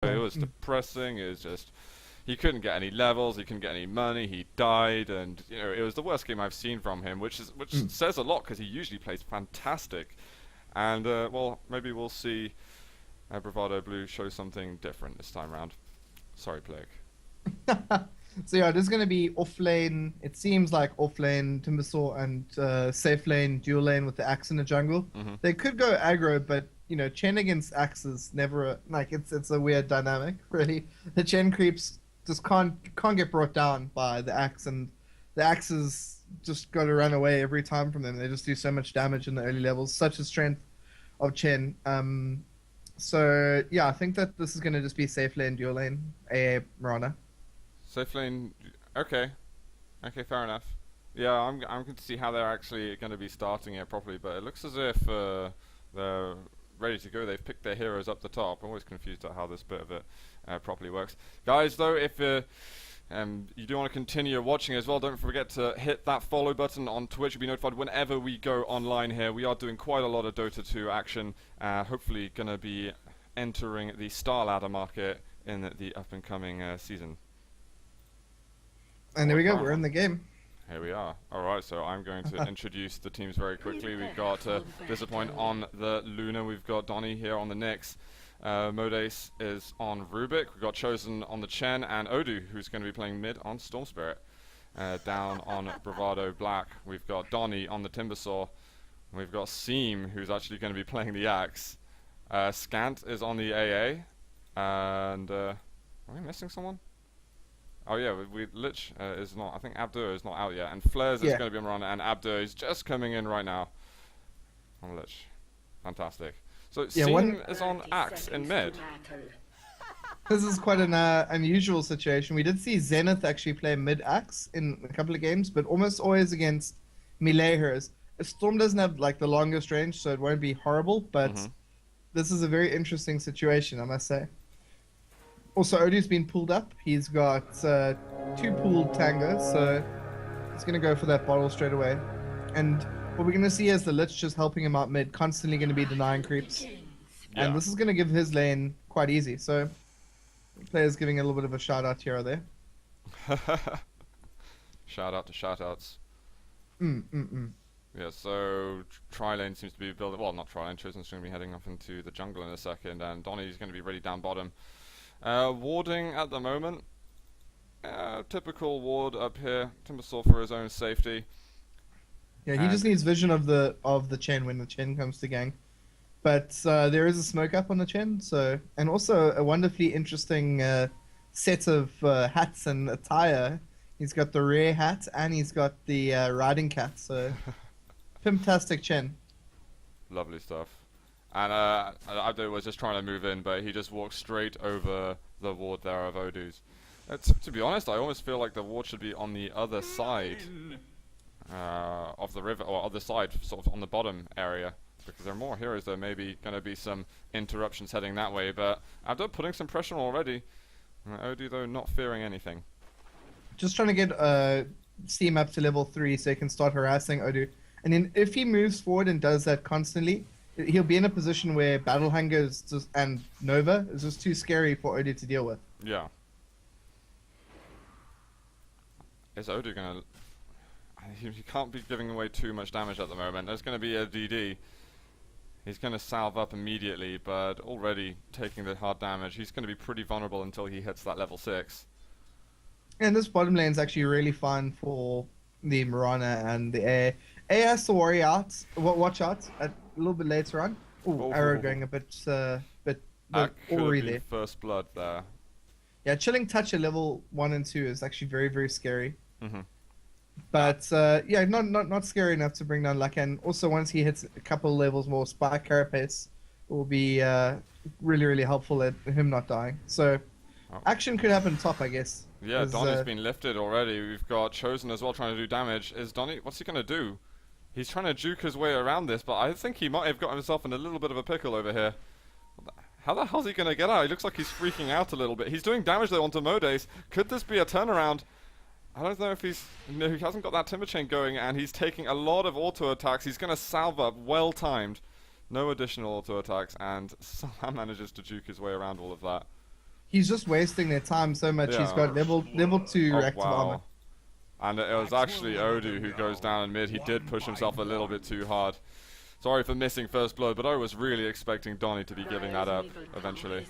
It was Mm. depressing. It was just he couldn't get any levels, he couldn't get any money, he died, and it was the worst game I've seen from him, which Mm. says a lot because he usually plays fantastic. And well, maybe we'll see Bravado Blue show something different this time round. Sorry, Blake. So yeah, there's going to be off lane. It seems like off lane Timbersaw and safe lane dual lane with the axe in the jungle. Mhm. They could go aggro, but Chen against axe is never like it's a weird dynamic. Really, the Chen creeps just can't get brought down by the axe, and the axes just got to run away every time from them. They just do so much damage in the early levels. Such a strength of Chen. So yeah, I think that this is going to just be safe lane dual lane AA Mirana. Safe lane. Okay. Okay, fair enough. Yeah, I'm going to see how they're actually going to be starting it properly, but it looks as if they're ready to go. They've picked their heroes up the top. I'm always confused at how this bit of it properly works. Guys, though, if you do want to continue watching as well, don't forget to hit that follow button on Twitch. You'll be notified whenever we go online here. We are doing quite a lot of Dota 2 action. Hopefully going to be entering the Star Ladder market in the up-and-coming season. And there we go. We're in the game. Here we are. Alright, so I'm going to introduce the teams very quickly. We've got Disappoint on the Luna. We've got Donny here on the Nyx. Modace is on Rubik. We've got Chosen on the Chen. And Odu, who's going to be playing mid on Storm Spirit. Down on Bravado Black, we've got Donny on the Timbersaw. We've got Seam, who's actually going to be playing the Axe. Scant is on the AA. And are we missing someone? Oh yeah, Lich is not. I think Abdur is not out yet, and Flares is going to be on run, and Abdur is just coming in right now. On Lich, fantastic. So Yeah, Seam is on Axe in mid. This is quite an unusual situation. We did see Zenith actually play mid axe in a couple of games, but almost always against melee heroes. Storm doesn't have like the longest range, so it won't be horrible. But this is a very interesting situation, I must say. Also, Odu's been pulled up. He's got 2 pooled tangos, so he's going to go for that bottle straight away. And what we're going to see is the Lich just helping him out mid, constantly going to be denying creeps. Yeah. And this is going to give his lane quite easy. So, players giving a little bit of a shout out here or there. Shout out to shout outs. Mm. Yeah, so Tri-Lane seems to be building. Well, not Tri-Lane. Chosen's going to be heading off into the jungle in a second, and Donny's going to be ready down bottom. Warding at the moment. Typical ward up here. Timbersaw for his own safety. Yeah, he just needs vision of the Chen when the Chen comes to gang. But there is a smoke up on the Chen, so and also a wonderfully interesting set of hats and attire. He's got the rare hat and he's got the riding cat. So, fantastic Chen. Lovely stuff. And Abdo was just trying to move in, but he just walked straight over the ward there of Odu's. To be honest, I almost feel like the ward should be on the other side of the river, or other side, sort of on the bottom area, because there are more heroes. There may be going to be some interruptions heading that way, but Abdo putting some pressure on already. Odu, though, not fearing anything. Just trying to get Steam up to level 3 so he can start harassing Odu. And then if he moves forward and does that constantly, he'll be in a position where Battle Hunger is just, and Nova is just too scary for Odu to deal with. Yeah. Is Odu gonna... He can't be giving away too much damage at the moment. There's gonna be a DD. He's gonna salve up immediately, but already taking the hard damage. He's gonna be pretty vulnerable until he hits that level 6. And this bottom lane is actually really fun for the Mirana and the A. A has to worry out, watch out a little bit later on. Ooh, arrow going a bit That could have Ori been there. first blood there. Yeah, Chilling Touch at level 1 and 2 is actually very, very scary. Mhm. But yeah, not scary enough to bring down Luck. And also once he hits a couple levels more, Spike Carapace will be really, really helpful at him not dying. So action could happen top, I guess. Yeah, Donny's been lifted already. We've got Chosen as well trying to do damage. Is Donny... What's he going to do? He's trying to juke his way around this, but I think he might have got himself in a little bit of a pickle over here. How the hell's he going to get out? He looks like he's freaking out a little bit. He's doing damage though onto Modace. Could this be a turnaround? I don't know if he's... No, he hasn't got that Timber Chain going, and he's taking a lot of auto attacks. He's going to salve up, well timed. No additional auto attacks, and somehow manages to juke his way around all of that. he's just wasting their time so much. He's Yeah. got level 2 Oh, reactive armor. wow. And it was actually Odu who goes down in mid. He did push himself a little bit too hard. Sorry for missing first blood, but I was really expecting Donny to be giving that up eventually.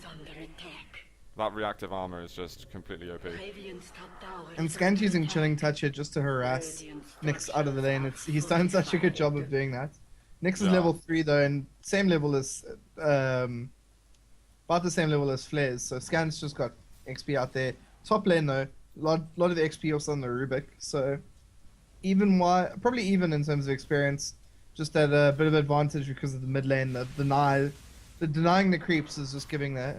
That reactive armor is just completely OP. And Scan's using Chilling Touch here just to harass Nyx out of the lane. He's done such a good job of doing that. Nyx is level 3 though, and same level as about the same level as Flares. So Scan's just got XP out there. Top lane though, lot of the XP also on the Rubik. So probably even in terms of experience. Just at a bit of advantage because of the mid lane. The denying the creeps is just giving the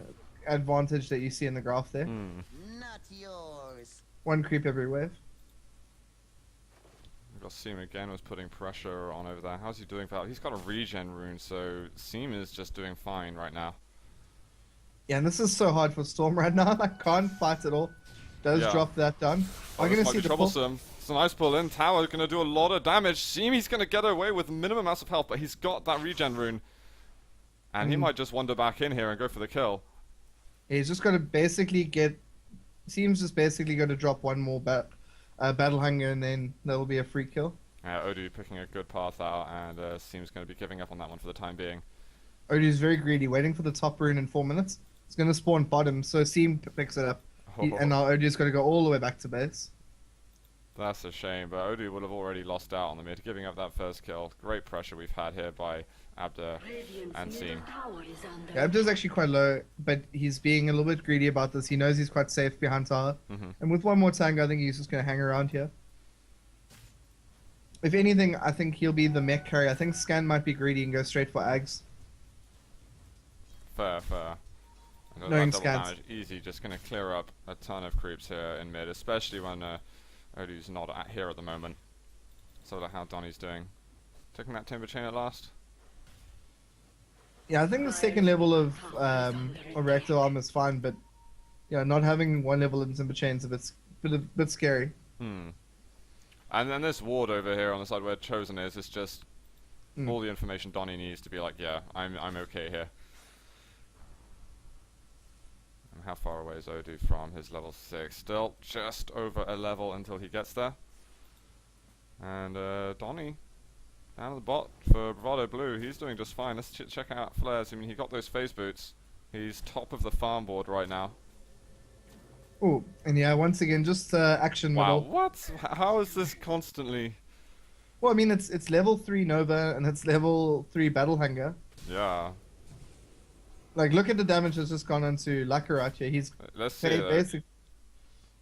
advantage that you see in the graph there. Not yours. One creep every wave. We've got Seam again was putting pressure on over there. How's he doing for that? He's got a regen rune, so Seam is just doing fine right now. Yeah, and this is so hard for Storm right now. I can't fight at all. Does drop that down. I'm gonna see the troublesome. It's a nice pull in. Tower gonna do a lot of damage. Seam he's gonna get away with minimum amounts of health, but he's got that regen rune. And he might just wander back in here and go for the kill. He's just got to basically Seems just basically going to drop one more battle hunger, and then that'll be a free kill. Yeah, Odu picking a good path out, and Seam's going to be giving up on that one for the time being. Odu's very greedy, waiting for the top rune in 4 minutes. It's going to spawn bottom, so Seam picks it up. And now Odu's got to go all the way back to base. That's a shame, but Odu would have already lost out on the mid, giving up that first kill. Great pressure we've had here by Abda and Seam. Yeah, Abda's actually quite low, but he's being a little bit greedy about this. He knows he's quite safe behind tower. And with one more tank, I think he's just going to hang around here. If anything, I think he'll be the mech carry. I think Scan might be greedy and go straight for Ags. Fair. Knowing double Scans. damage, easy, just going to clear up a ton of creeps here in mid, especially when Odu's not here at the moment. So how Donny's doing. Taking that timber chain at last. Yeah, I think the second level of reactive armor is fine, but yeah, not having one level in timber chains is a bit scary. And then this ward over here on the side where Chosen is just all the information Donny needs to be like, yeah, I'm okay here. And how far away is Odu from his level 6? Still just over a level until he gets there. And Donny down at the bot for Bravado Blue, he's doing just fine. Let's check out Flares. I mean, he got those phase boots. He's top of the farm board right now. Oh, and yeah, once again, just action Wow, middle. what? How is this constantly? Well, I mean, it's level 3 Nova and it's level 3 Battle Hunger. Yeah. Like, look at the damage that's just gone onto Lakarat here. He's Let's see basic.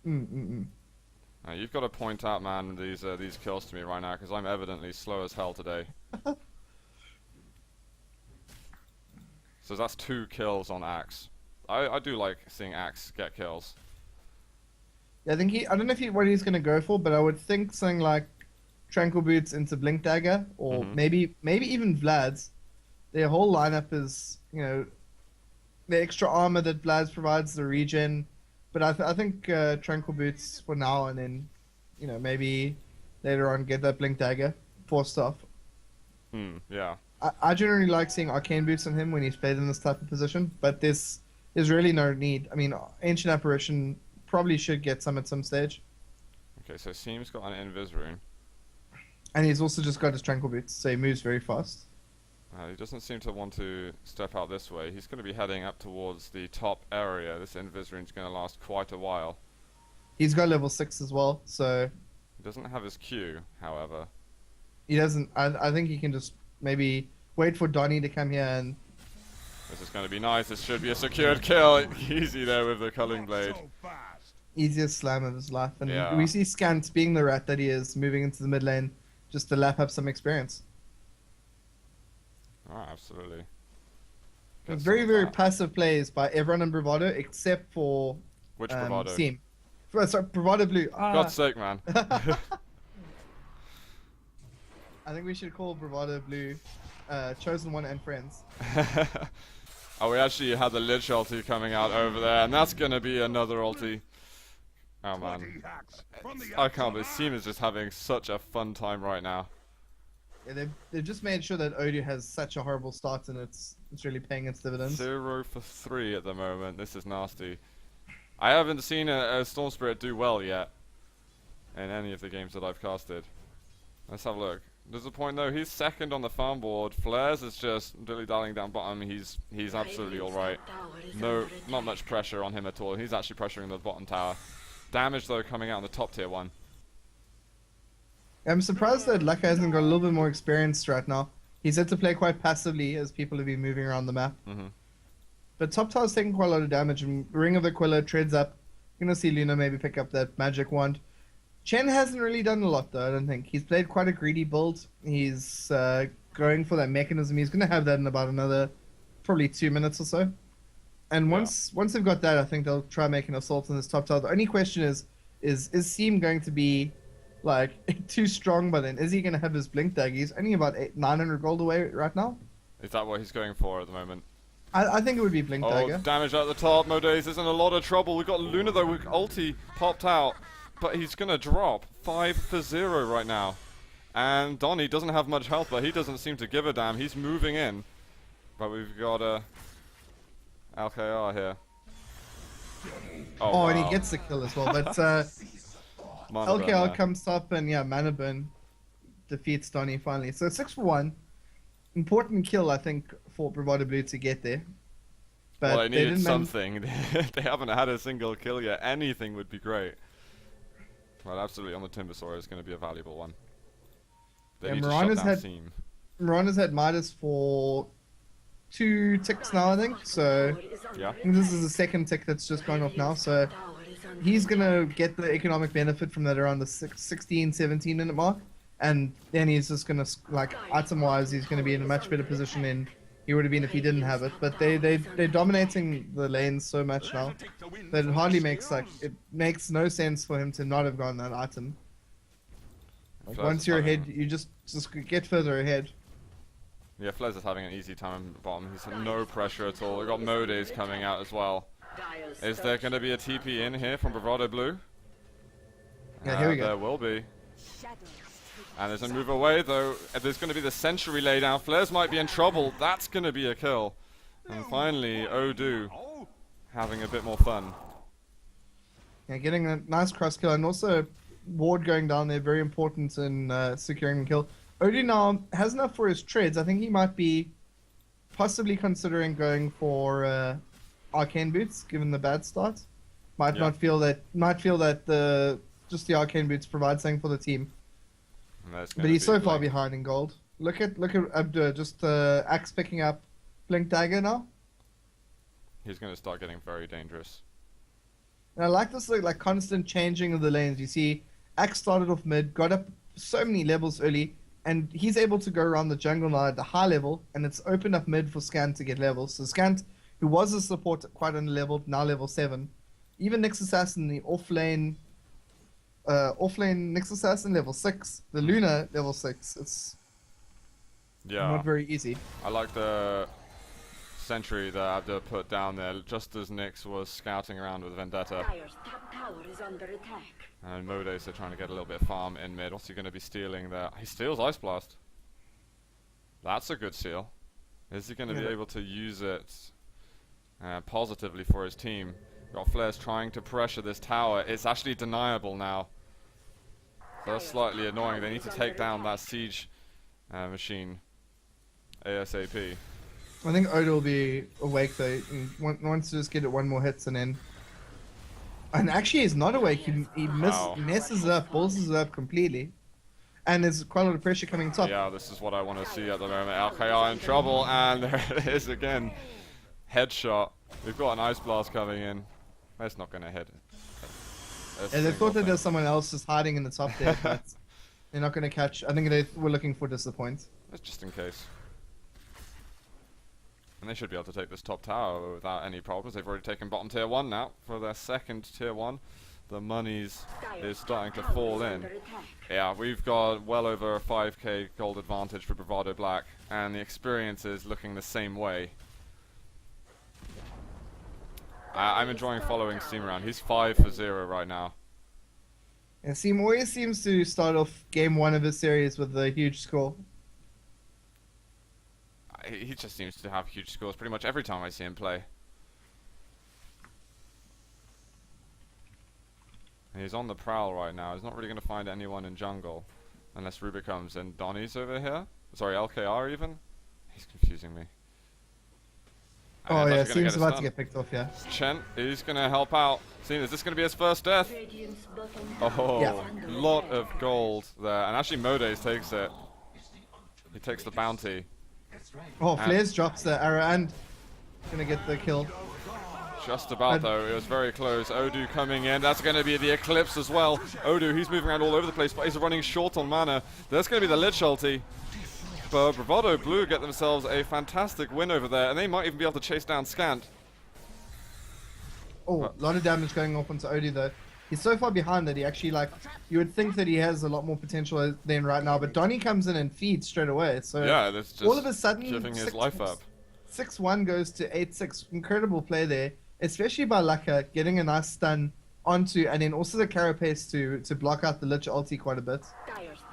You've got to point out, man, these kills to me right now, because I'm evidently slow as hell today. So that's 2 kills on Axe. I do like seeing Axe get kills. Yeah, I think I don't know what he's going to go for, but I would think something like Tranquil Boots into Blink Dagger, or maybe even Vlad's. Their whole lineup is, you know, the extra armor that Vlad's provides, the regen. But I think Tranquil Boots for now, and then, you know, maybe later on get that Blink Dagger for stuff. Yeah. I generally like seeing Arcane Boots on him when he's played in this type of position, but there's really no need. I mean, Ancient Apparition probably should get some at some stage. Okay, so Seam's got an Invis rune. And he's also just got his Tranquil Boots, so he moves very fast. He doesn't seem to want to step out this way. He's going to be heading up towards the top area. This Invis rune's going to last quite a while. He's got level 6 as well, so... He doesn't have his Q, however. He doesn't... I think he can just maybe wait for Donny to come here and... This is going to be nice. This should be a secured kill. Easy there with the Culling Blade. Easiest slam of his life. And Yeah. we see Scant, being the rat that he is, moving into the mid lane just to lap up some experience. Oh, absolutely. Very, very passive plays by everyone in Bravado except for Which Bravado? Seam. Sorry, Bravado Blue. God's sake, man. I think we should call Bravado Blue Chosen One and Friends. Oh, we actually had the Lich ulti coming out over there, and that's going to be another ulti. Oh, man. I can't believe Seam is just having such a fun time right now. Yeah, they've just made sure that Odu has such a horrible start, and it's really paying its dividends. 0 for 3 at the moment. This is nasty. I haven't seen a Storm Spirit do well yet in any of the games that I've casted. Let's have a look. There's a point though, he's second on the farm board. Flares is just dilly-dallying down bottom. He's absolutely alright. No, not much pressure on him at all. He's actually pressuring the bottom tower. Damage though coming out on the top tier 1. I'm surprised that Laka hasn't got a little bit more experience right now. He's had to play quite passively as people have been moving around the map. But top tower's taking quite a lot of damage, and Ring of Aquila treads up. You're gonna see Luna maybe pick up that magic wand. Chen hasn't really done a lot though, I don't think. He's played quite a greedy build. He's going for that mechanism. He's gonna have that in about another probably 2 minutes or so. And once they've got that, I think they'll try making an assault on this top tower. The only question is Seam going to be like too strong by then? Is he gonna have his blink dagger? He's only about 900 gold away right now. Is that what he's going for at the moment? I think it would be blink dagger. Damage at the top. Modays is in a lot of trouble. We've got Luna though with ulti popped out, but he's gonna drop 5 for 0 right now. And Donny doesn't have much health, but he doesn't seem to give a damn. He's moving in, but we've got LKR here. Oh, wow. And he gets the kill as well. But LKR comes up and Mana Burn defeats Donny finally. So 6 for 1. Important kill, I think, for Bravado Blue to get there. But well, they needed something. They haven't had a single kill yet. Anything would be great. Well, absolutely, on the Timbersaur is going to be a valuable one. They need to shut down Seam. Mirana's had Midas for 2 ticks now, I think. So yeah, I think this is the second tick that's just gone off now. So he's going to get the economic benefit from that around the 16, 17 minute mark. And then he's just going to, like, item-wise, he's going to be in a much better position than he would have been if he didn't have it. But they're dominating the lanes so much now that it hardly makes, like, it makes no sense for him to not have gotten that item. Like, once you're ahead, you just get further ahead. Yeah, Flez is having an easy time at the bottom. He's had no pressure at all. We've got Modays coming out as well. Is there going to be a TP in here from Bravado Blue? Yeah, here we go. There will be. And there's a move away though. There's going to be the Sentry lay down. Flares might be in trouble. That's going to be a kill. And finally, Odu having a bit more fun. Yeah, getting a nice cross kill, and also ward going down there, very important in securing the kill. Odu now has enough for his treads. I think he might be possibly considering going for arcane boots, given the bad start. Might feel that the arcane boots provide something for the team. But he's so far behind in gold. Look at Abdur, just axe picking up blink dagger now. He's going to start getting very dangerous. And I like this like constant changing of the lanes. You see, axe started off mid, got up so many levels early, and he's able to go around the jungle now at the high level, and it's opened up mid for Scant to get levels. So Scant, who was a support quite underleveled, now level 7. Even Nyx Assassin, the offlane Nyx Assassin level 6, the Luna level 6. It's not very easy. I like the Sentry that Abdur put down there just as Nyx was scouting around with Vendetta. And Modays are trying to get a little bit of farm in mid. What's he going to be stealing there? He steals Ice Blast. That's a good steal. Is he going to be able to use it positively for his team? Got Flares trying to pressure this tower. It's actually deniable now. So that's slightly annoying. They need to take down that siege machine ASAP. I think Oda will be awake though. He wants to just get it one more hits and then... And actually he's not awake. He messes it up, balls it up completely. And there's quite a lot of pressure coming top. Yeah, this is what I want to see at the moment. LKR in trouble, and there it is again. Headshot. We've got an Ice Blast coming in. That's not going to hit. Yeah, they thought that there's someone else just hiding in the top there, but they're not going to catch. I think they were looking for disappoint. That's just in case. And they should be able to take this top tower without any problems. They've already taken bottom tier 1 now for their second tier 1. The monies is starting to fall in. Yeah, we've got well over a 5k gold advantage for Bravado Black, and the experience is looking the same way. I'm enjoying following Seam around. He's 5 for 0 right now. Yeah, Seam always seems to start off game 1 of his series with a huge score. He just seems to have huge scores pretty much every time I see him play. He's on the prowl right now. He's not really going to find anyone in jungle. Unless Rubik comes in. Donnie's over here. Sorry, LKR even. He's confusing me. And Oh he's yeah, actually gonna seems get a about to stun. get picked off, yeah. Chen, he's going to help out. Seeing, is this going to be his first death? Oh, Yeah. lot of gold there. And actually Modes takes it. He takes the bounty. Oh, Flares drops the arrow and gonna get the kill. Just about though, it was very close. Odu coming in, that's going to be the Eclipse as well. Odu, he's moving around all over the place, but he's running short on mana. There's going to be the Lich ulti. But Bravado Blue get themselves a fantastic win over there, and they might even be able to chase down Scant. Oh, a lot of damage going off onto Odie though. He's so far behind that he actually, like, you would think that he has a lot more potential than right now, but Donnie comes in and feeds straight away. So Yeah, that's just all of a sudden, giving his life up. 6-1 goes to 8-6. Incredible play there, especially by Laka getting a nice stun onto, and then also the carapace to block out the Lich ulti quite a bit.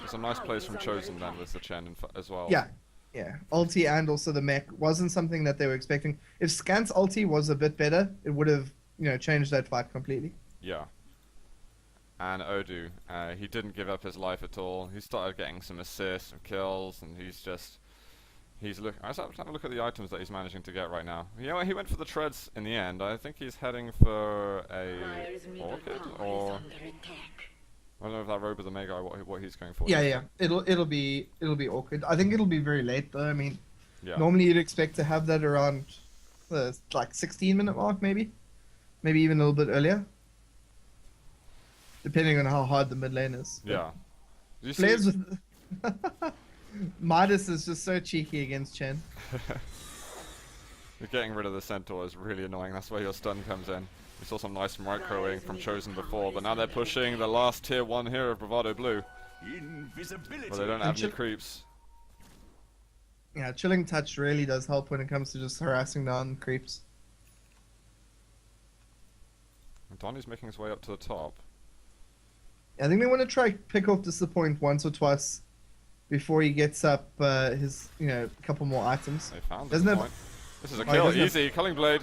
It's a nice place from Chosen then with the Chen as well. Yeah, yeah. Ulti and also the mech wasn't something that they were expecting. If Scant's ulti was a bit better, it would have, changed that fight completely. Yeah. And Odu, he didn't give up his life at all. He started getting some assists and kills, and I was having a look at the items that he's managing to get right now. You know, he went for the treads in the end. I think he's heading for a orchid, or I don't know if that robe of the Mega, what he's going for. Yeah. It'll be awkward. I think it'll be very late though. I mean, Yeah. normally you'd expect to have that around the 16-minute mark, maybe even a little bit earlier, depending on how hard the mid lane is. Yeah. Did you Players see? with Midas is just so cheeky against Chen. Getting rid of the Centaur is really annoying. That's where your stun comes in. We saw some nice microing from Chosen before, but now they're pushing the last tier 1 here of Bravado Blue. But they don't have any creeps. Yeah, Chilling Touch really does help when it comes to just harassing down creeps. And Donnie's making his way up to the top. I think they want to try pick off Disappoint once or twice before he gets up his, couple more items. They found Doesn't this have- point. This is a Oh, he kill, doesn't have- easy, Culling Blade.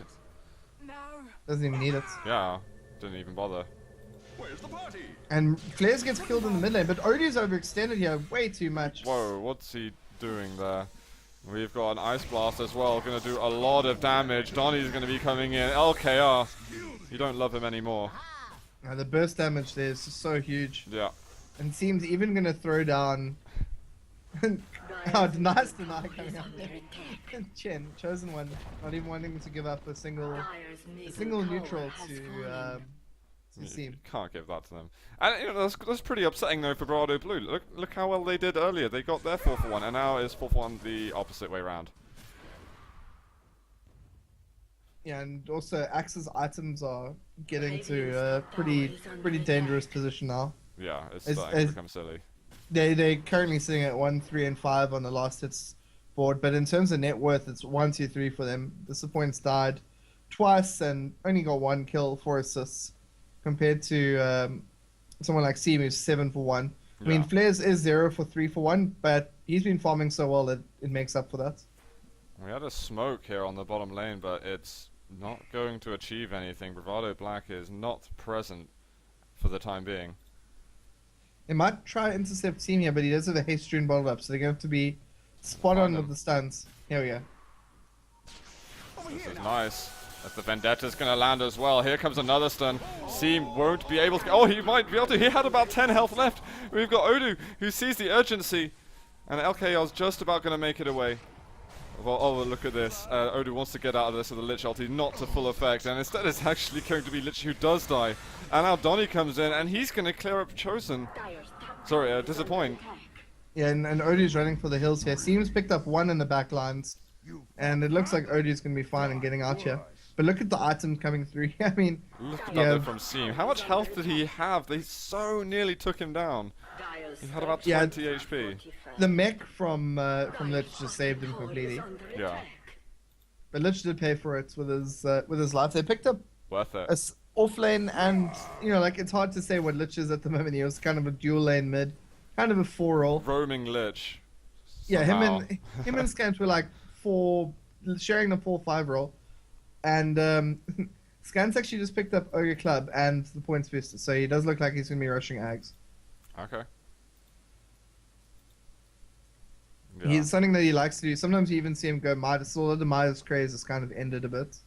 Doesn't even need it. Yeah, didn't even bother. And Flares gets killed in the mid lane, but Odie's overextended here way too much. Whoa, what's he doing there? We've got an Ice Blast as well, going to do a lot of damage. Donnie's going to be coming in. LKR, you don't love him anymore. The burst damage there is just so huge. Yeah. And seems even going to throw down... oh, nice deny coming up there. Chen, Chosen one, not even wanting to give up a single neutral to Seam. Can't give that to them. And that's pretty upsetting though for Bravado Blue. Look how well they did earlier. They got their 4-for-1, and now it's 4-for-1 the opposite way around. Yeah, and also Axe's items are getting to a pretty dangerous position now. Yeah, it's starting to become silly. They're currently sitting at 1, 3, and 5 on the last hits board, but in terms of net worth, it's 1, 2, 3 for them. Disappoint's died twice and only got 1 kill, 4 assists, compared to someone like Seam who's 7 for 1. I mean, Flares is 0 for 3 for 1, but he's been farming so well that it makes up for that. We had a smoke here on the bottom lane, but it's not going to achieve anything. Bravado Black is not present for the time being. They might try intercept Seam here, but he does have a haste rune bottled up, so they're going to have to be spot on with the stuns. Here we go. This is nice. As the Vendetta's going to land as well. Here comes another stun. Seam won't be able to... Oh, he might be able to. He had about 10 health left. We've got Odu, who sees the urgency. And LKR's just about going to make it away. Well, oh, look at this. Odu wants to get out of this with a Lich ulti, not to full effect. And instead it's actually going to be Lich who does die. And now Donnie comes in, and he's going to clear up Chosen. Sorry, Disappoint. Yeah, and Odu's running for the hills here. Seam's picked up 1 in the back lines. And it looks like Odu's going to be fine in getting out here. But look at the items coming through. I mean, Look at that from Seam. How much health did he have? They so nearly took him down. He had about 20 HP. The mech from Lich just saved him completely. Yeah. But Lich did pay for it with his life. They picked up Worth it. a off lane, and it's hard to say what Lich is at the moment. He was kind of a dual lane mid, kind of a 4-roll. Roaming Lich. Yeah, Somehow. him and Scant were like sharing the 4-5 roll, and Scans actually just picked up Ogre Club and the points booster, so he does look like he's going to be rushing Ags. Okay. Yeah. He's something that he likes to do. Sometimes you even see him go Midas, although the Midas craze has kind of ended a bit.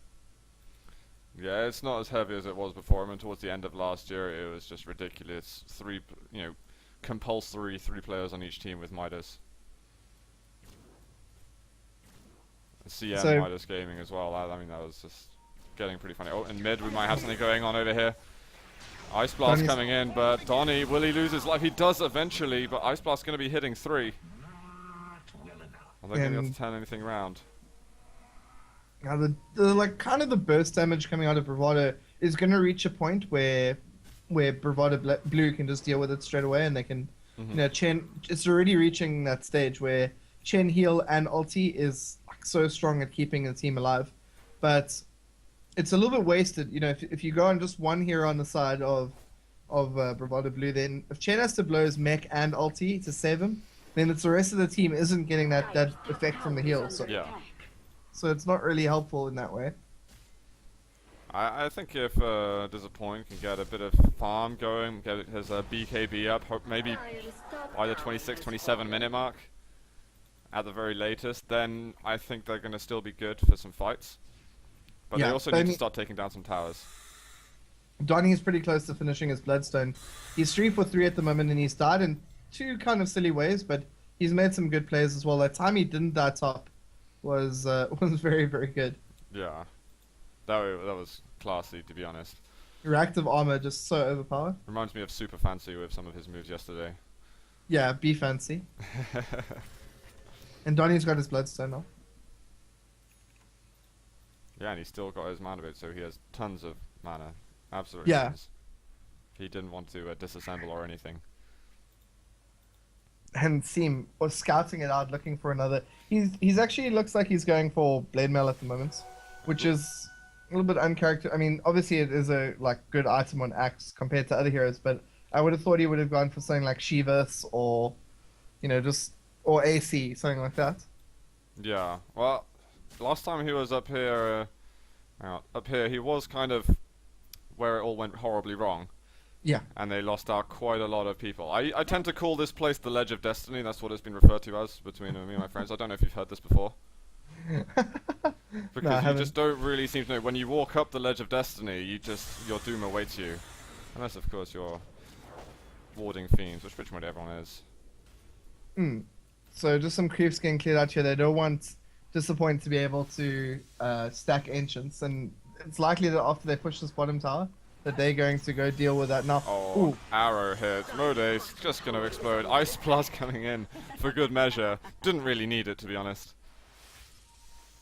Yeah, it's not as heavy as it was before. I mean, towards the end of last year, it was just ridiculous. Compulsory 3 players on each team with Midas. CM So- Midas Gaming as well. I mean, that was just getting pretty funny. Oh, in mid, we might have something going on over here. Ice Blast Donnie's- coming in, but Donnie, will he lose his life? He does eventually, but Ice Blast going to be hitting 3. Are they going to be able to turn anything around? Now the kind of the burst damage coming out of Bravado is going to reach a point where Bravado Blue can just deal with it straight away, and they can, Chen. It's already reaching that stage where Chen heal and ulti is like so strong at keeping the team alive, but it's a little bit wasted. If you go on just one hero on the side of Bravado Blue, then if Chen has to blow his mech and ulti to save him, then it's the rest of the team isn't getting that effect from the heal. So Yeah. So it's not really helpful in that way. I think if Disappoint can get a bit of farm going, get his BKB up, maybe by the 26, 27 minute mark at the very latest, then I think they're going to still be good for some fights. But they also need to start taking down some towers. Donnie is pretty close to finishing his Bloodstone. He's 3 for 3 at the moment, and he's died in 2 kind of silly ways, but he's made some good plays as well. That time he didn't die top was very, very good. Yeah, that was classy, to be honest. Reactive armor just so overpowered. Reminds me of Super Fancy with some of his moves yesterday. Yeah, be fancy. And Donnie's got his Bloodstone now. Yeah, and he's still got his mana bit, so he has tons of mana. Absolutely. Yeah. Tons. He didn't want to disassemble or anything. And Seam was scouting it out, looking for another. He's actually looks like he's going for Blade Mail at the moment, which is a little bit uncharacteristic. I mean, obviously it is a good item on Axe compared to other heroes, but I would have thought he would have gone for something like Shivas or, or AC, something like that. Yeah. Well, last time he was up here, he was kind of where it all went horribly wrong. Yeah. And they lost out quite a lot of people. I tend to call this place the Ledge of Destiny. That's what it's been referred to as between me and my friends. I don't know if you've heard this before. Because you just don't really seem to know. When you walk up the Ledge of Destiny, your doom awaits you. Unless, of course, you're warding fiends, which pretty much everyone is. So just some creeps getting cleared out here. They don't want Disappoint to be able to stack Ancients, and it's likely that after they push this bottom tower, that they're going to go deal with that now. Oh, Ooh. arrow hit. Mode's just going to explode. Ice Blast coming in for good measure. Didn't really need it, to be honest.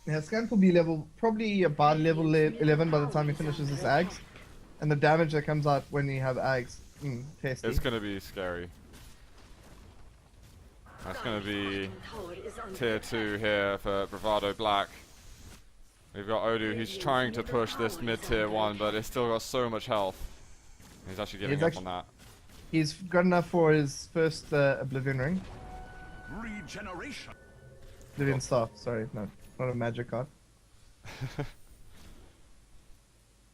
Yeah, Scant will be probably about level 11 by the time he finishes his Ags. And the damage that comes out when you have Ags, tasty. It's going to be scary. That's going to be tier 2 here for Bravado Black. We've got Odu, he's trying to push this mid-tier 1, but it's still got so much health. He's actually giving up on that. He's got enough for his first Oblivion Ring. Regeneration. Oblivion Staff, sorry, no, not a magic card.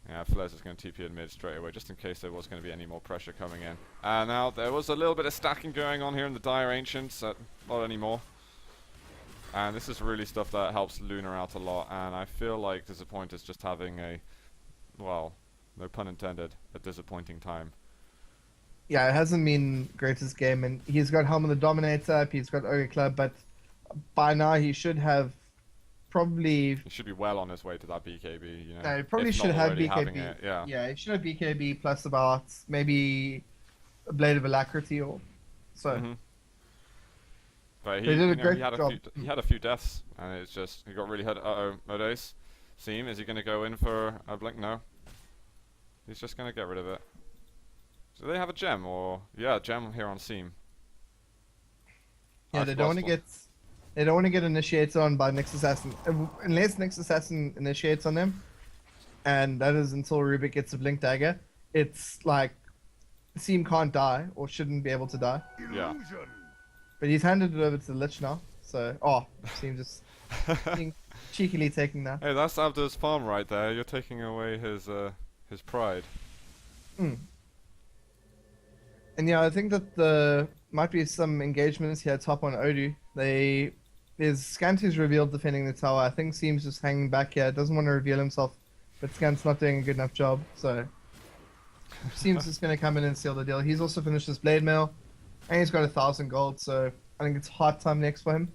Yeah, Flares is going to TP in mid straight away, just in case there was going to be any more pressure coming in. Now, there was a little bit of stacking going on here in the Dire Ancients, not anymore. And this is really stuff that helps Luna out a lot, and I feel like Disappoint is just having well, no pun intended, a disappointing time. Yeah, it hasn't been greatest game, and he's got Helm of the Dominator up, he's got Ogre Club, but by now he should have probably... He should be well on his way to that BKB, No, he probably should have BKB. Yeah. Yeah, he should have BKB plus about maybe a Blade of Alacrity or so. But They did a great job. He had a few deaths, and it's just, he got really hurt. Uh-oh, Mode's. Seam, is he going to go in for a blink? No. He's just going to get rid of it. Do they have a gem, or... Yeah, gem here on Seam. Yeah, they don't want to get... They don't want to get initiated on by Nyx Assassin. Unless Nyx Assassin initiates on them, and that is until Rubik gets a Blink Dagger, it's like... Seam can't die, or shouldn't be able to die. Yeah. But he's handed it over to the Lich now, so... Oh, Seam just... cheekily taking that. Hey, that's Abdur's farm right there. You're taking away his pride. Mm. And yeah, I think that the might be some engagements here top on Odu. There's Scant who's revealed defending the tower. I think Seam's just hanging back here. Doesn't want to reveal himself, but Scant's not doing a good enough job. So Seam's just going to come in and seal the deal. He's also finished his blade mail, and he's got 1,000 gold. So I think it's hard time next for him,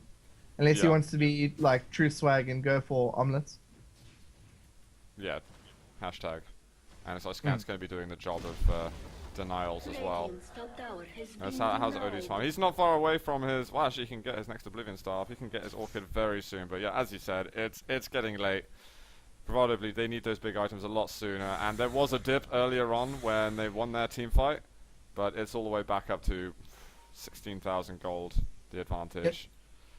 unless he wants to be like true swag and go for omelets. Yeah, hashtag. And so Scant's going to be doing the job of denials as well. How's Odu's farm? He's not far away from his... Well, actually, he can get his next Oblivion Star. He can get his Orchid very soon. But yeah, as you said, it's getting late. Probably they need those big items a lot sooner. And there was a dip earlier on when they won their team fight. But it's all the way back up to 16,000 gold, the advantage.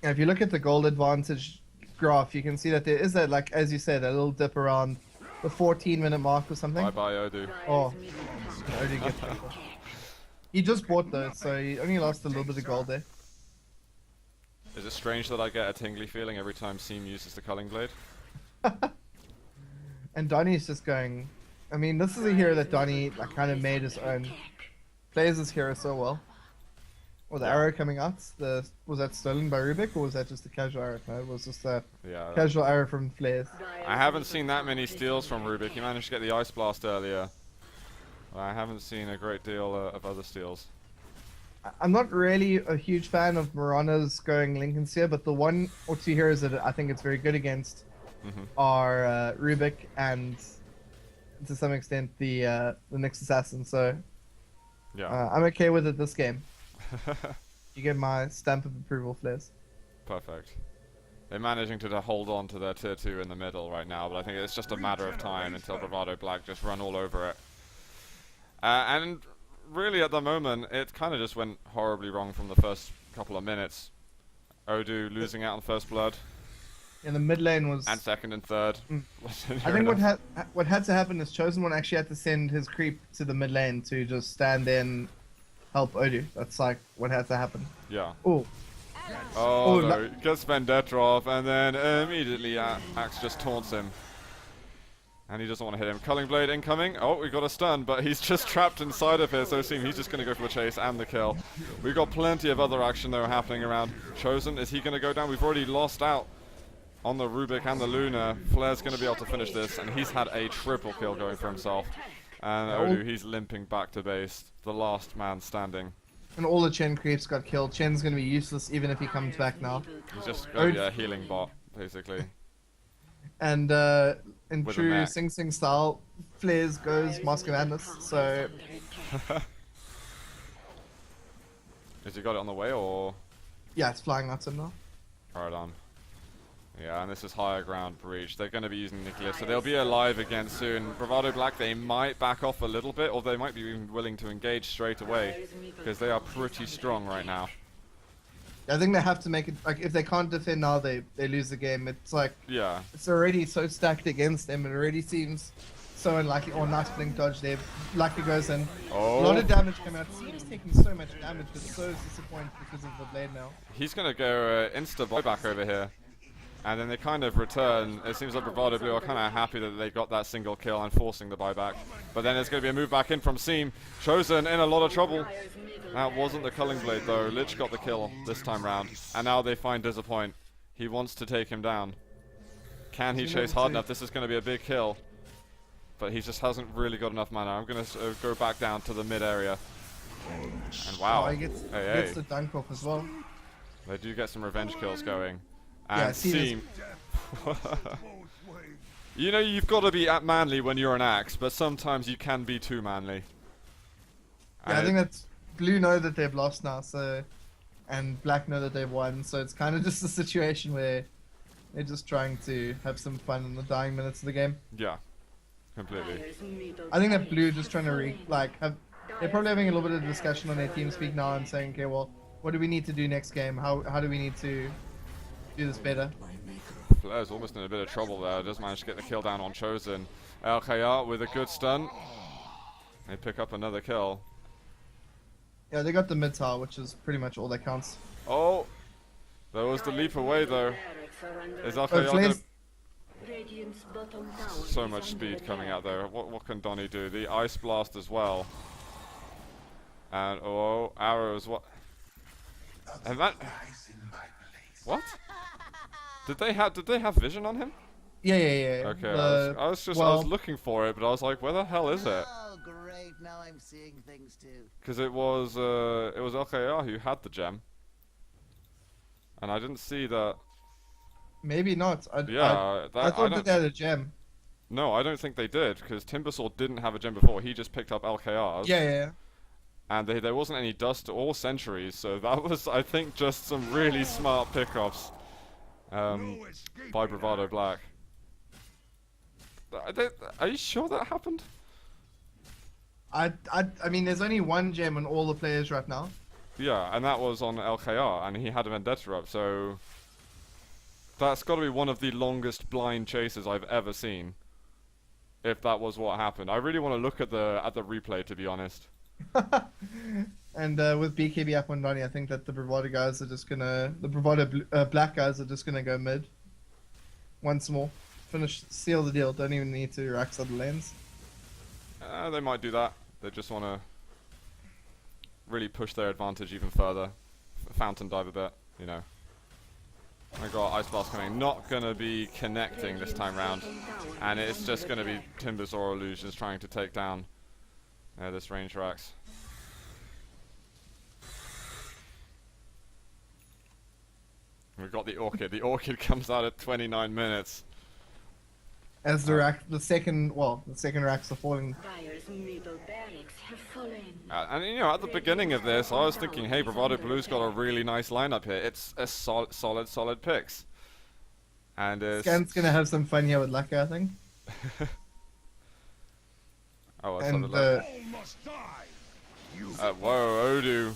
Yeah, if you look at the gold advantage graph, you can see that there is that, like, as you said, a little dip around the 14-minute mark or something. Bye-bye, Odu. Oh, Odu gets it. He just bought those, so he only lost a little bit of gold there. Is it strange that I get a tingly feeling every time Seam uses the Culling Blade? And Donnie's just going... I mean, this is a hero that Donnie like, kind of made his own. Plays this hero so well. Or the arrow coming out, was that stolen by Rubik, or was that just a casual arrow? No, it was just a casual arrow from Flares. I haven't seen that many steals from Rubik. He managed to get the Ice Blast earlier. I haven't seen a great deal of other steals. I'm not really a huge fan of Mirana's going Lincoln's here, but the one or two heroes that I think it's very good against are Rubik and, to some extent, the next Assassin. So yeah, I'm okay with it this game. You get my stamp of approval, Flares. Perfect. They're managing to hold on to their tier 2 in the middle right now, but I think it's just a matter of time until Bravado Black just run all over it. And really at the moment, it kind of just went horribly wrong from the first couple of minutes. Odu losing out on first blood. In the mid lane was... And second and third. I think what had to happen is Chosen One actually had to send his creep to the mid lane to just stand there and help Odu. That's like what had to happen. Yeah. Ooh. Oh, no. Gets Vendetta off, and then immediately Axe just taunts him. And he doesn't want to hit him. Culling Blade incoming. Oh, we got a stun, but he's just trapped inside of here, so it seems he's just going to go for the chase and the kill. We've got plenty of other action, though, happening around. Chosen, is he going to go down? We've already lost out on the Rubik and the Luna. Flair's going to be able to finish this, and he's had a triple kill going for himself. And Odu, he's limping back to base. The last man standing. And all the Chen creeps got killed. Chen's going to be useless even if he comes back now. He's just going to be a healing bot, basically. And in true Sing Sing style, Flares goes Mask of Madness, so... Has he got it on the way, or...? Yeah, it's flying at him now. Right on. Yeah, and this is higher ground breach. They're going to be using Nicholas, so they'll be alive again soon. Bravado Black, they might back off a little bit, or they might be even willing to engage straight away, because they are pretty strong right now. I think they have to make it, like, if they can't defend now, they lose the game. It's like, yeah, it's already so stacked against them. It already seems so unlikely. Oh, nice blink dodge there. Lucky goes in. Oh. A lot of damage came out. Seems taking so much damage, but so disappointed because of the blade now. He's going to go insta buyback over here. And then they kind of return. It seems like Bravado Blue are kind of happy that they got that single kill and forcing the buyback. But then there's going to be a move back in from Seam. Chosen in a lot of trouble. That wasn't the Culling Blade though. Lich got the kill this time round. And now they find Disappoint. He wants to take him down. Can he chase hard enough? This is going to be a big kill. But he just hasn't really got enough mana. I'm going to go back down to the mid area. And wow. Oh, he gets the dunk off as well. They do get some revenge kills going. And yeah, Seam. You know, you've got to be at manly when you're an Axe, but sometimes you can be too manly. Yeah, I think that's Blue know that they've lost now, so, and Black know that they've won, so it's kind of just a situation where they're just trying to have some fun in the dying minutes of the game. Yeah, completely. I think that Blue just trying to they're probably having a little bit of discussion on their team speak now and saying, okay, well, what do we need to do next game? How do we need to do this better? Flair's almost in a bit of trouble there. Does manage to get the kill down on Chosen. El Khayat with a good stun. They pick up another kill. Yeah, they got the mid tower, which is pretty much all that counts. Oh, there was the leap away though. Is El Khayat Radiant's bottom tower So is much under speed coming attack. out there. What can Donny do? The Ice Blast as well. And oh, arrows. What? And that. What? Did they have vision on him? Yeah, yeah, yeah. Okay, I was well, looking for it, but I was like, where the hell is it? Oh, great! Now I'm seeing things too. Because it was LKR who had the gem, and I didn't see that. maybe not. Yeah, I I thought that don't. they had a gem. No, I don't think they did, because Timbersaw didn't have a gem before. He just picked up LKRs. Yeah, yeah, yeah. And there wasn't any dust or sentries, so that was, I think, just some really smart pickups by Bravado Black. Are you sure that happened? I mean, there's only one gem on all the players right now. Yeah, and that was on LKR, and he had a Vendetta up, so that's got to be one of the longest blind chases I've ever seen. If that was what happened, I really want to look at the replay, to be honest. And with BKB up on Donny, I think that the Bravado guys are just gonna, the Bravado Black guys are just gonna go mid once more. Finish, seal the deal. Don't even need to rax other lanes. They might do that. They just want to really push their advantage even further. Fountain dive a bit, you know. I got Ice Blast coming. Not going to be connecting this time round. And it's just going to be Timbers or Illusions trying to take down this range Rax. We've got the Orchid. The Orchid comes out at 29 minutes. As the second racks are falling. Dire's middle barracks have fallen. And you know, at the beginning of this, I was thinking, hey, Bravado Blue's got a really nice lineup here. It's a solid picks. And Scan's gonna have some fun here with Laka, I think. Oh, that's And something like All must die. You whoa, Odu.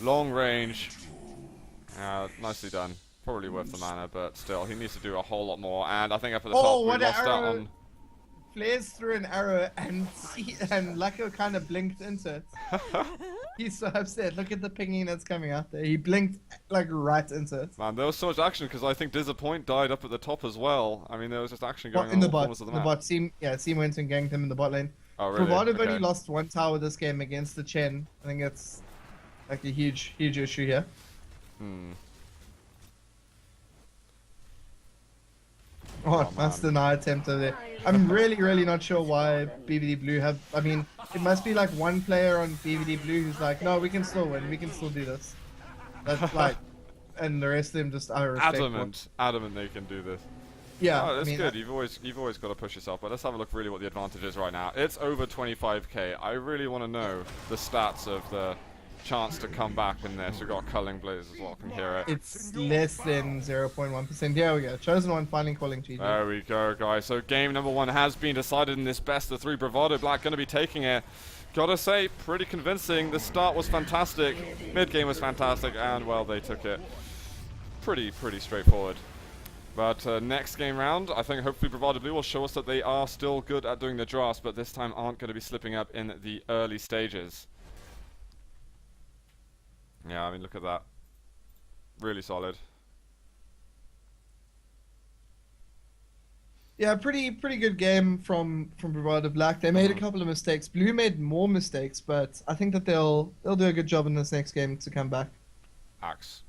Long range. Nicely done. Probably worth the mana, but still, he needs to do a whole lot more. And I think up at the top, we what an lost out arrow! on... Flares through an arrow and Laka kind of blinked into it. He's so upset. Look at the pinging that's coming out there. He blinked like right into it. Man, there was so much action, because I think Disappoint died up at the top as well. I mean, there was just action going Well, on in the all bot, corners of the the map. bot Seam went and ganked him in the bot lane. Oh, really? Bravado Okay. only lost one tower this game against the Chen. I think it's like a huge issue here. Hmm. Oh, nice deny attempt over there. I'm really not sure why BVD Blue have. I mean, it must be like one player on BVD Blue who's like, no, we can still win. We can still do this. That's like, and the rest of them just are respectful. Adamant they can do this. Yeah, Oh, that's I mean, good. You've always got to push yourself. But let's have a look really what the advantage is right now. It's over 25k. I really want to know the stats of the chance to come back in this. We've got Culling Blaze as well. I can hear it. it's less than 0.1%. There we go. Chosen one finally calling GG. There we go, guys. So game number 1 has been decided in this best of 3. Bravado Black going to be taking it. Gotta say, pretty convincing. The start was fantastic. Mid game was fantastic, and well, they took it pretty straightforward. But next game round, I think hopefully Bravado Blue will show us that they are still good at doing the drafts, but this time aren't going to be slipping up in the early stages. Yeah, I mean, look at that. Really solid. Yeah, pretty good game from Bravado Black. They made a couple of mistakes. Blue made more mistakes, but I think that they'll do a good job in this next game to come back. Axe.